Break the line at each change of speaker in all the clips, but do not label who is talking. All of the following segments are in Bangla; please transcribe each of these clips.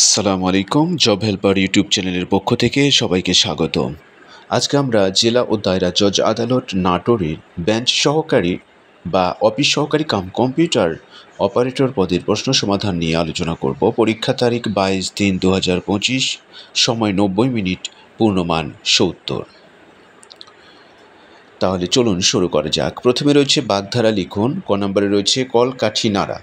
আসসালামু আলাইকুম। জব হেল্পার ইউটিউব চ্যানেলের পক্ষ থেকে সবাইকে স্বাগতম। আজকে আমরা জেলা ও দায়রা জজ আদালত নাটোরের বেঞ্চ সহকারী বা অফিস সহকারী কাম কম্পিউটার অপারেটর পদের প্রশ্ন সমাধান নিয়ে আলোচনা করব। পরীক্ষা তারিখ 22/3/2025, সময় 90 মিনিট, পূর্ণমান 70। তাহলে চলুন শুরু করা যাক। প্রথমে রয়েছে বাগধারা লিখুন। ক নম্বরে রয়েছে কলকাঠি নাড়া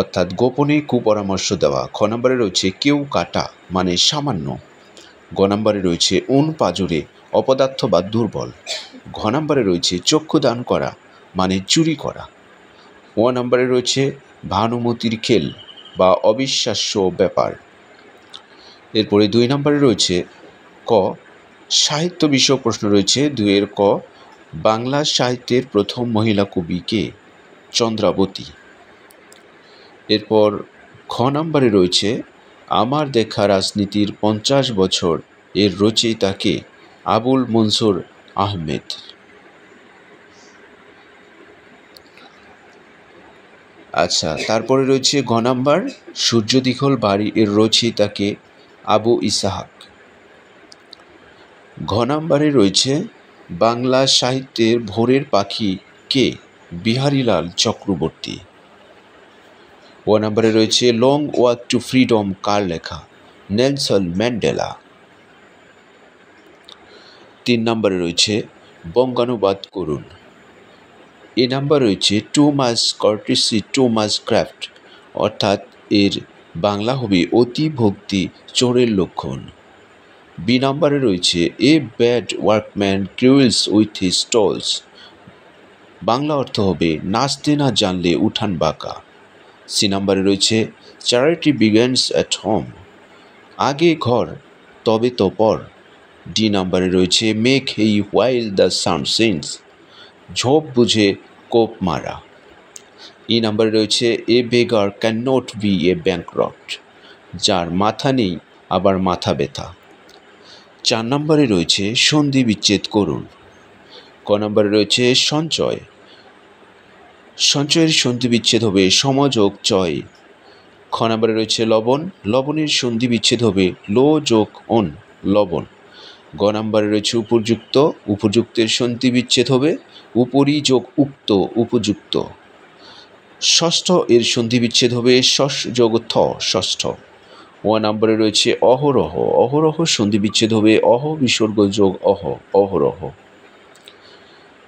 অর্থাৎ গোপনে কুপরামর্শ দেওয়া। খ নম্বরে রয়েছে কেউ কাটা মানে সামান্য। গ নম্বরে রয়েছে উন পাজরে অপদার্থ বা দুর্বল। ঘ নম্বরে রয়েছে চক্ষু দান করা মানে চুরি করা। ও নম্বরে রয়েছে ভানুমতির খেল বা অবিশ্বাস্য ব্যাপার। এরপরে 2 নম্বরে রয়েছে ক সাহিত্য বিষয়ক প্রশ্ন রয়েছে। 2-এর ক বাংলা সাহিত্যের প্রথম মহিলা কবি কে? চন্দ্রাবতী। এরপর খ নম্বরে রয়েছে আমার দেখা রাজনীতির 50 বছর এর রচয়িতা কে? আবুল মনসুর আহমেদ। আচ্ছা, তারপরে রয়েছে ঘ নাম্বার সূর্য দীঘল বাড়ি এর রচয়িতা কে? আবু ইসাহাক। ঘ নাম্বারে রয়েছে বাংলা সাহিত্যের ভোরের পাখি কে? বিহারীলাল চক্রবর্তী। ও নম্বরে রয়েছে লং ওয়াক টু ফ্রিডম কার লেখা? Nelson Mandela. 3 নম্বরে রয়েছে বঙ্গানুবাদ করুন। এ নাম্বার রয়েছে too much courtesy too much craft অর্থাৎ এর বাংলা হবে অতি ভক্তি চোরের লক্ষণ। বি নাম্বারে রয়েছে a bad workman quarrels with his tools, বাংলা অর্থ হবে নাচতে না জানলে উঠান বাঁকা। সি নাম্বারে রয়েছে চ্যারিটি বিগিনস অ্যাট হোম, আগে ঘর তবে তো পর। ডি নাম্বারে রয়েছে make hay while the sun shines, ঝোপ বুঝে কোপ মারা। ই নাম্বারে রয়েছে a beggar can not be a bankrupt, যার মাথা নেই আবার মাথা ব্যথা। 4 নম্বরে রয়েছে সন্ধি বিচ্ছেদ করুন। ক নম্বরে রয়েছে সঞ্চয়, সঞ্চয়ের সন্ধি বিচ্ছেদ হবে সমযোগ চয়। খ নম্বরে রয়েছে লবণ, লবণের সন্ধি বিচ্ছেদ হবে লো যোগ অন, লবণ। গ নম্বরে রয়েছে উপযুক্ত, উপযুক্তের সন্ধি বিচ্ছেদ হবে উপরি যোগ উক্ত, উপযুক্ত। ষষ্ঠ এর সন্ধি বিচ্ছেদ হবে শস যোগ থ, ষষ্ঠ। ও নম্বরে রয়েছে অহরহ, অহরহ সন্ধি বিচ্ছেদ হবে অহ বিসর্গ যোগ অহ, অহরহ।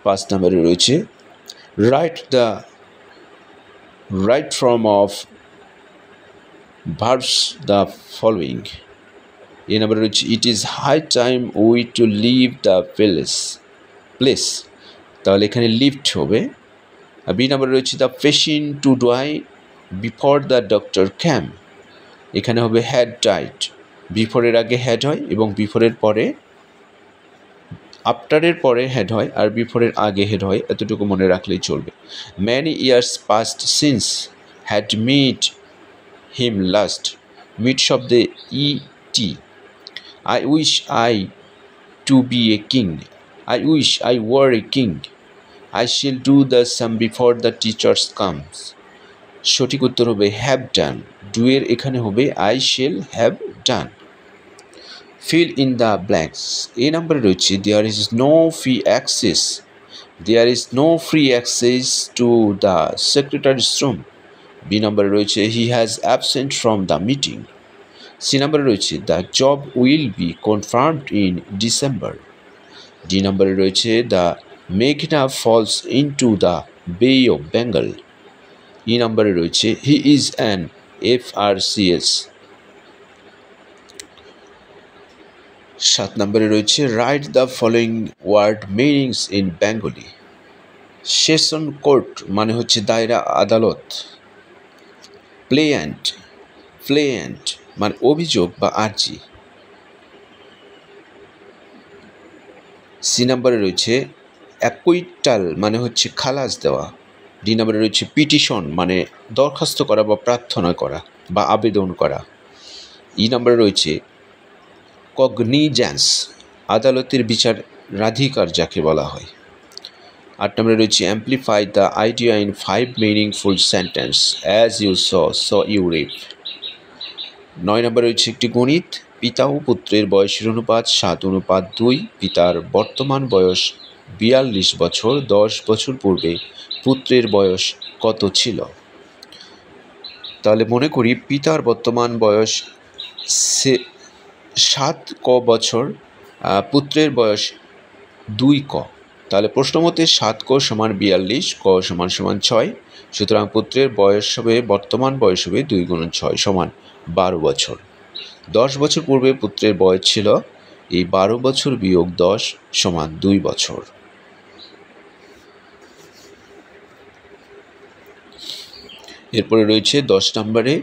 5 নম্বরে রয়েছে write the right form of verbs the following. A নম্বরে রয়েছে it is high time we to leave the place, তাহলে এখানে লিফট হবে। আর বি নম্বরে রয়েছে the patient to die before the doctor came, এখানে হবে হ্যাড ডাইড। বিফোরের আগে হ্যাড হয় এবং বিফোরের পরে, আফটারের পরে হেড হয় আর বিফোরের আগে হেড হয়, এতটুকু মনে রাখলেই চলবে। Many years past since had meet him last, meet শব্দে E T. I wish I to be a king, I wish I were a king, I shall do the sum before the teachers comes. সঠিক উত্তর হবে হ্যাভ ডান। ডু-এর এখানে হবে I shall have done. Fill in the blanks. এই নাম্বারে রয়েছে there is no free access, there is no free access to the secretary's room. B নাম্বারে রয়েছে he has absent from the meeting. C নাম্বারে রয়েছে the job will be confirmed in December. D নাম্বারে রয়েছে দ্য মেঘনা falls into the bay of Bengal. E নাম্বারে রয়েছে হি ইজ অ্যান FRCS। 7 নম্বরে রয়েছে write the following word meanings in Bengali. Session court মানে হচ্ছে দায়রা আদালত। প্লেয়ান্ট মানে অভিযোগ বা আর্জি। সি নাম্বারে রয়েছে অ্যাকুইটাল মানে হচ্ছে খালাস দেওয়া। ডি নাম্বারে রয়েছে পিটিশন মানে দরখাস্ত করা বা প্রার্থনা করা বা আবেদন করা। ই নাম্বারে রয়েছে কগনিজেন্স, আদালতের বিচারাধিকার যাকে বলা হয়। 8 নম্বরে রয়েছে amplify the idea in 5 meaningful sentence, as you sow you reap. 9 নম্বরে রয়েছে একটি গণিত। পিতা ও পুত্রের বয়সের অনুপাত 7:2। পিতার বর্তমান বয়স 42 বছর। 10 বছর পূর্বে পুত্রের বয়স কত ছিল? তাহলে মনে করি পিতার বর্তমান বয়স 7 বছর, পুত্রের বয়স 2 ক। তাহলে প্রশ্ন মতে 7 ক সমান 42, ক সমান 6। সুতরাং পুত্রের বয়স হবে, বর্তমান বয়স হবে 2 × 6 সমান 12 বছর। 10 বছর পূর্বে পুত্রের বয়স ছিল, এই 12 বছর বিয়োগ 10 সমান 2 বছর। এরপরে রয়েছে 10 নম্বরে,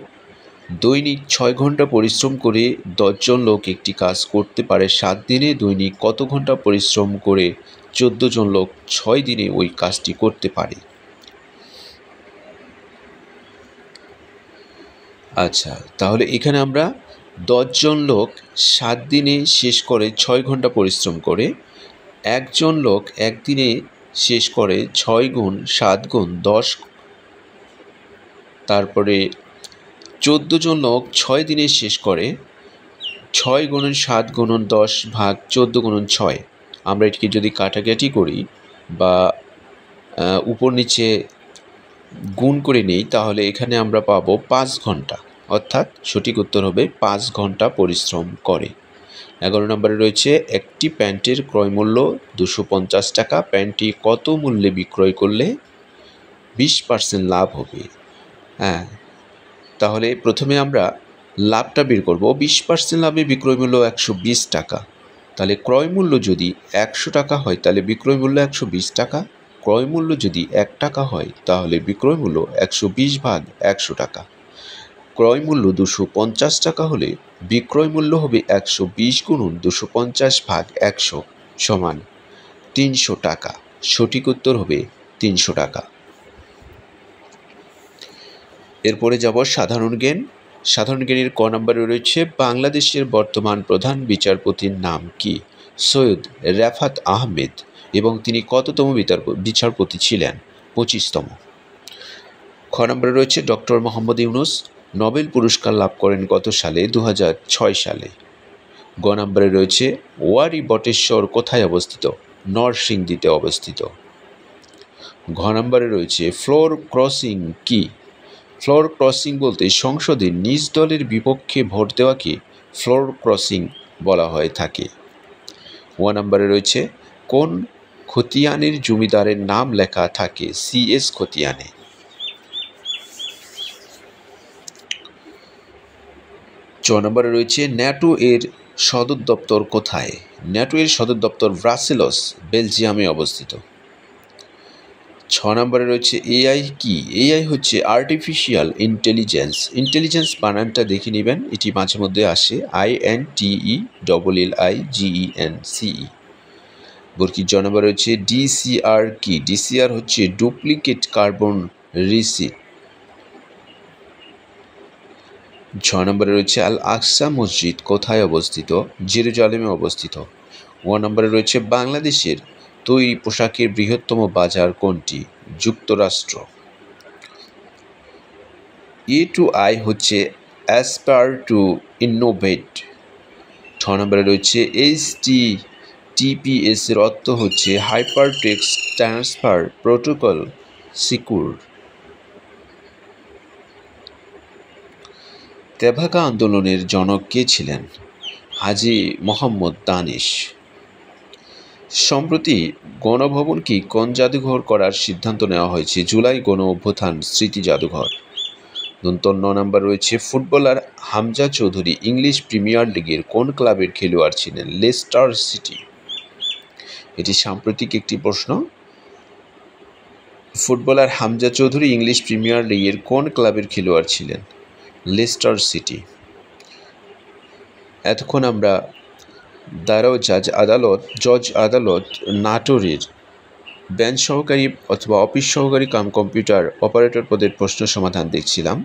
দৈনিক 6 ঘন্টা পরিশ্রম করে 10 জন লোক একটি কাজ করতে পারে 7 দিনে। দৈনিক কত ঘন্টা পরিশ্রম করে 14 জন লোক 6 দিনে ওই কাজটি করতে পারে? আচ্ছা, তাহলে এখানে আমরা 10 জন লোক 7 দিনে শেষ করে 6 ঘন্টা পরিশ্রম করে, একজন লোক একদিনে শেষ করে 6 গুণ 7 গুণ 10, তারপরে 14 জন লোক 6 দিনে শেষ করে 6 × 7 × 10 ভাগ 14 × 6। আমরা এটিকে যদি কাটাকাটি করি বা উপর নিচে গুণ করে নিই, তাহলে এখানে আমরা পাবো 5 ঘন্টা, অর্থাৎ সঠিক উত্তর হবে 5 ঘন্টা পরিশ্রম করে। 11 নম্বরে রয়েছে একটি প্যান্টের ক্রয় মূল্য 250 টাকা। প্যান্টটি কত মূল্যে বিক্রয় করলে 20% লাভ হবে? হ্যাঁ, তাহলে প্রথমে আমরা লাভটা বের করব। 20% লাভে বিক্রয় মূল্য 120 টাকা। তাহলে ক্রয় মূল্য যদি 100 টাকা হয় তাহলে বিক্রয় মূল্য 120 টাকা। ক্রয় মূল্য যদি 1 টাকা হয় তাহলে বিক্রয় মূল্য 120 ভাগ 100 টাকা। ক্রয় মূল্য 250 টাকা হলে বিক্রয় মূল্য হবে 120 × 250 ভাগ 100 সমান 300 টাকা। সঠিক উত্তর হবে 300 টাকা। এরপরে যাব সাধারণ জ্ঞান। সাধারণ জ্ঞানের ক নম্বরে রয়েছে বাংলাদেশের বর্তমান প্রধান বিচারপতির নাম কি? সৈয়দ রাফাত আহমেদ। এবং তিনি কততম বিচারপতি ছিলেন? 25তম। খ নম্বরে রয়েছে ডক্টর মোহাম্মদ ইউনূস নোবেল পুরস্কার লাভ করেন কত সালে? 2006 সালে। গ নম্বরে রয়েছে ওয়ারী বটেশ্বর কোথায় অবস্থিত? নরসিংদীতে অবস্থিত। ঘ নম্বরে রয়েছে ফ্লোর ক্রসিং কি? ফ্লোর ক্রসিং বলতে সংসদে নিজ দলের বিপক্ষে ভোট দেওয়াকে ফ্লোর ক্রসিং বলা হয়ে থাকে। ও নম্বরে রয়েছে কোন খতিয়ানের জমিদারের নাম লেখা থাকে? CS খতিয়ানে। চ নম্বরে রয়েছে ন্যাটো এর সদর দপ্তর কোথায়? ন্যাটো এর সদর দপ্তর ব্রাসেলস, বেলজিয়ামে অবস্থিত। ছ নম্বরে রয়েছে AI কি? AI হচ্ছে আর্টিফিশিয়াল ইন্টেলিজেন্স। ইন্টেলিজেন্স বানানটা দেখে নেবেন, এটি মাঝে মধ্যে আসে INTELLIGENCE। বর্কি জ নম্বরে রয়েছে DCR কি? DCR হচ্ছে ডুপ্লিকেট কার্বন রিসিট। ছ নম্বরে রয়েছে আল আকসা মসজিদ কোথায় অবস্থিত? জেরুজালেমে অবস্থিত। ও নম্বরে রয়েছে বাংলাদেশের তৈরি পোশাকের বৃহত্তম বাজার কোনটি? যুক্তরাষ্ট্র। A2I হচ্ছে অ্যাসপায়ার টু ইনোভেট। ছ নম্বরে রয়েছে HTTPS এর অর্থ হচ্ছে hyper text transfer protocol secure. Tebhaga আন্দোলনের জনক কে ছিলেন? হাজী মোহাম্মদ দানিশ। সম্প্রতি গণভবনকে কোন জাদুঘর করার সিদ্ধান্ত নেওয়া হয়েছে? জুলাই গণ অভ্যুত্থান স্মৃতি জাদুঘর। 9 নম্বর রয়েছে footballer Hamza Chowdhury English premier লিগের কোন ক্লাবের খেলোয়াড় ছিলেন? Leicester city. এটি সাম্প্রতিক একটি প্রশ্ন। Footballer Hamza Chowdhury English premier লিগের কোন ক্লাবের খেলোয়াড় ছিলেন? Leicester city. এতক্ষণ আমরা দাঁড়াও জজ আদালত নাটোরের বেঞ্চ সহকারী অথবা অফিস সহকারী কাম কম্পিউটার অপারেটর পদের প্রশ্ন সমাধান দেখছিলাম।